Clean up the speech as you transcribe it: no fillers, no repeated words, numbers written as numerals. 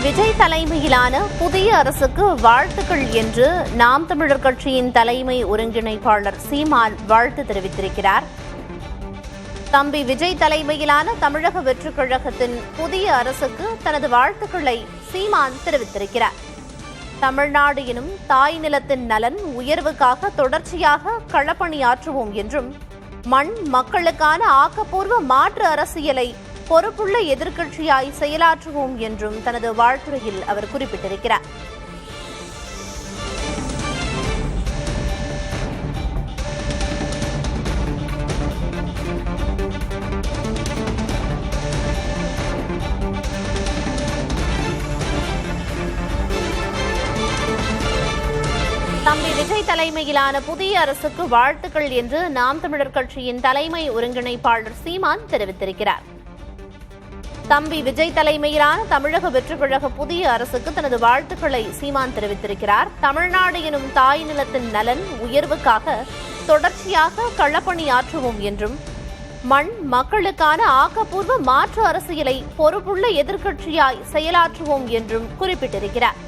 விஜய் தலைமையிலான புதிய அரசுக்கு வாழ்த்துக்கள் என்று நாம் தமிழர் கட்சியின் தலைமை ஒருங்கிணைப்பாளர் சீமான் வாழ்த்து தெரிவித்திருக்கிறார். தம்பி விஜய் தலைமையிலான தமிழக வெற்றிக் கழகத்தின் புதிய அரசுக்கு தனது வாழ்த்துக்களை சீமான் தெரிவித்திருக்கிறார். தமிழ்நாடு எனும் தாய் நிலத்தின் நலன் உயர்வுக்காக தொடர்ச்சியாக களப்பணியாற்றுவோம் என்றும், மண் மக்களுக்கான ஆக்கப்பூர்வ மாற்று அரசியலை பொறுப்புள்ள எதிர்க்கட்சியாய் செயலாற்றுவோம் என்றும் தனது வாழ்த்துரையில் அவர் குறிப்பிட்டிருக்கிறார். தம்பி விஜய் தலைமையிலான புதிய அரசுக்கு வாழ்த்துக்கள் என்று நாம் தமிழர் கட்சியின் தலைமை ஒருங்கிணைப்பாளர் சீமான் தெரிவித்திருக்கிறார். தம்பி விஜய் தலைமையிலான தமிழக வெற்றிக் கழக புதிய அரசுக்கு தனது வாழ்த்துக்களை சீமான் தெரிவித்திருக்கிறார். தமிழ்நாடு எனும் தாய் நிலத்தின் நலன் உயர்வுக்காக தொடர்ச்சியாக களப்பணியாற்றுவோம் என்றும், மண் மக்களுக்கான ஆக்கப்பூர்வ மாற்று அரசியலை பொறுப்புள்ள எதிர்க்கட்சியாய் செயலாற்றுவோம் என்றும் குறிப்பிட்டிருக்கிறார்.